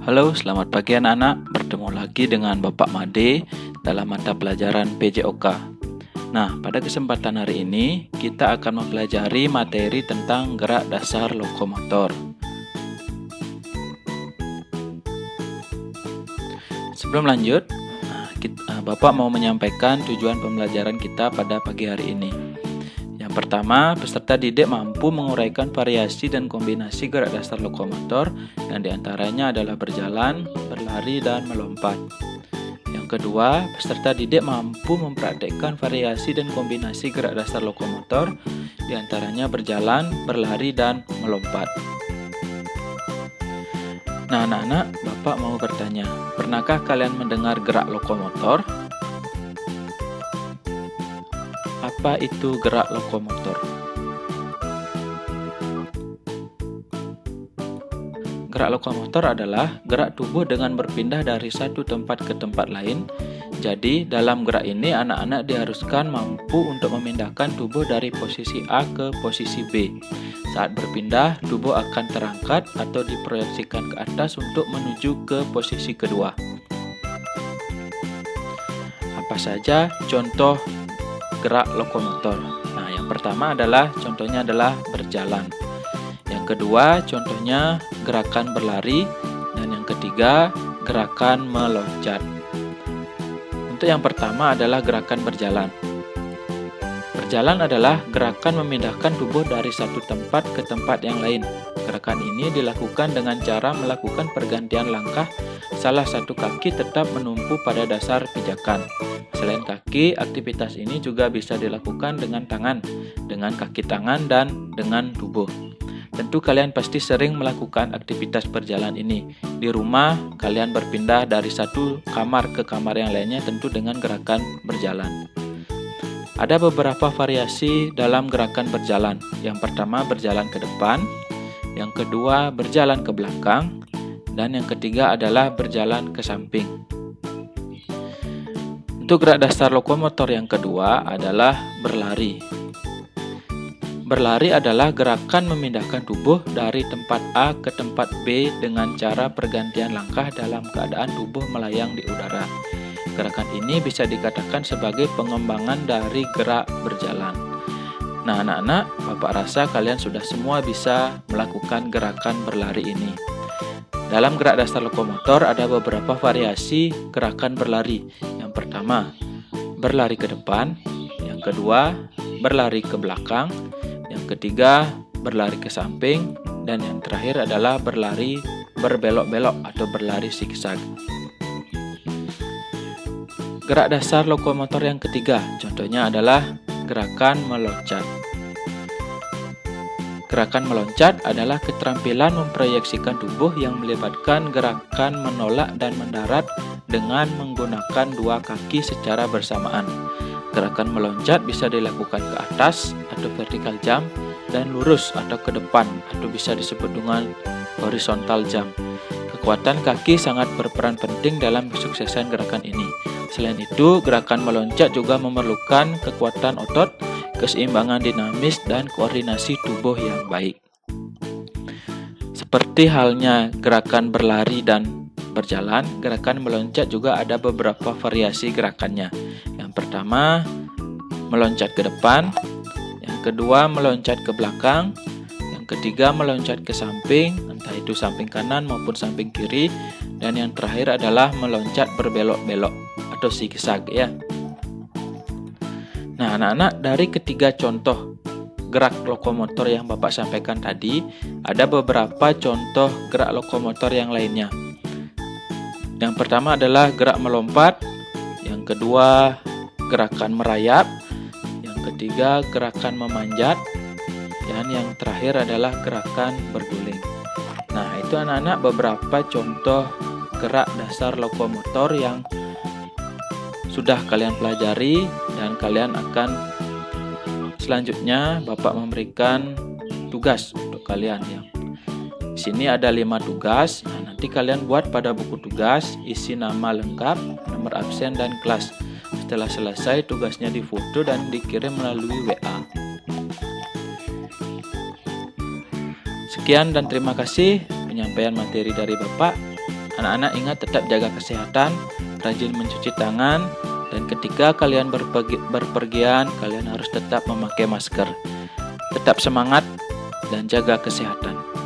Halo, selamat pagi anak-anak. Bertemu lagi dengan Bapak Made dalam mata pelajaran PJOK. Nah, pada kesempatan hari ini kita akan mempelajari materi tentang gerak dasar lokomotor. Sebelum lanjut, Bapak mau menyampaikan tujuan pembelajaran kita pada pagi hari ini. Yang pertama, peserta didik mampu menguraikan variasi dan kombinasi gerak dasar lokomotor yang diantaranya adalah berjalan, berlari, dan melompat. Yang kedua, peserta didik mampu mempraktekkan variasi dan kombinasi gerak dasar lokomotor diantaranya berjalan, berlari, dan melompat. Nah anak-anak, Bapak mau bertanya, pernahkah kalian mendengar gerak lokomotor? Apa itu gerak lokomotor? Gerak lokomotor adalah gerak tubuh dengan berpindah dari satu tempat ke tempat lain. Jadi, dalam gerak ini anak-anak diharuskan mampu untuk memindahkan tubuh dari posisi A ke posisi B. Saat berpindah, tubuh akan terangkat atau diproyeksikan ke atas untuk menuju ke posisi kedua. Apa saja contoh gerak lokomotor? Nah, yang pertama contohnya adalah berjalan. Yang kedua, contohnya gerakan berlari. Dan yang ketiga, gerakan meloncat. Untuk yang pertama adalah gerakan berjalan. Berjalan adalah gerakan memindahkan tubuh dari satu tempat ke tempat yang lain. Gerakan ini dilakukan dengan cara melakukan pergantian langkah. Salah satu kaki tetap menumpu pada dasar pijakan. Selain kaki, aktivitas ini juga bisa dilakukan dengan tangan, dengan kaki tangan, dan dengan tubuh. Tentu kalian pasti sering melakukan aktivitas berjalan ini. Di rumah, kalian berpindah dari satu kamar ke kamar yang lainnya tentu dengan gerakan berjalan. Ada beberapa variasi dalam gerakan berjalan. Yang pertama, berjalan ke depan. Yang kedua, berjalan ke belakang. Dan yang ketiga adalah berjalan ke samping. Untuk gerak dasar lokomotor yang kedua adalah berlari. Berlari adalah gerakan memindahkan tubuh dari tempat A ke tempat B dengan cara pergantian langkah dalam keadaan tubuh melayang di udara. Gerakan ini bisa dikatakan sebagai pengembangan dari gerak berjalan. Nah anak-anak, Bapak rasa kalian sudah semua bisa melakukan gerakan berlari ini. Dalam gerak dasar lokomotor ada beberapa variasi gerakan berlari. Yang pertama, berlari ke depan. Yang kedua, berlari ke belakang. Yang ketiga, berlari ke samping. Dan yang terakhir adalah berlari berbelok-belok atau berlari zigzag. Gerak dasar lokomotor yang ketiga, contohnya adalah gerakan meloncat. Gerakan meloncat adalah keterampilan memproyeksikan tubuh yang melibatkan gerakan menolak dan mendarat dengan menggunakan dua kaki secara bersamaan. Gerakan meloncat bisa dilakukan ke atas atau vertical jump dan lurus atau ke depan atau bisa disebut dengan horizontal jump. Kekuatan kaki sangat berperan penting dalam kesuksesan gerakan ini. Selain itu, gerakan meloncat juga memerlukan kekuatan otot, keseimbangan dinamis, dan koordinasi tubuh yang baik. Seperti halnya gerakan berlari dan berjalan, gerakan meloncat juga ada beberapa variasi gerakannya. Yang pertama, meloncat ke depan. Yang kedua, meloncat ke belakang. Yang ketiga, meloncat ke samping, entah itu samping kanan maupun samping kiri. Dan yang terakhir adalah meloncat berbelok-belok atau zigzag ya. Nah anak-anak, dari ketiga contoh gerak lokomotor yang Bapak sampaikan tadi, ada beberapa contoh gerak lokomotor yang lainnya. Yang pertama adalah gerak melompat. Yang kedua, gerakan merayap. Yang ketiga, gerakan memanjat. Dan yang terakhir adalah gerakan berguling. Nah itu anak-anak beberapa contoh gerak dasar lokomotor yang sudah kalian pelajari, dan kalian akan selanjutnya Bapak memberikan tugas untuk kalian ya. Di sini ada 5 tugas. Nah, nanti kalian buat pada buku tugas, isi nama lengkap, nomor absen, dan kelas. Setelah selesai, tugasnya difoto dan dikirim melalui WA. Sekian dan terima kasih penyampaian materi dari Bapak. anak-anak ingat tetap jaga kesehatan, rajin mencuci tangan, dan ketika kalian berpergian, kalian harus tetap memakai masker. Tetap semangat dan jaga kesehatan.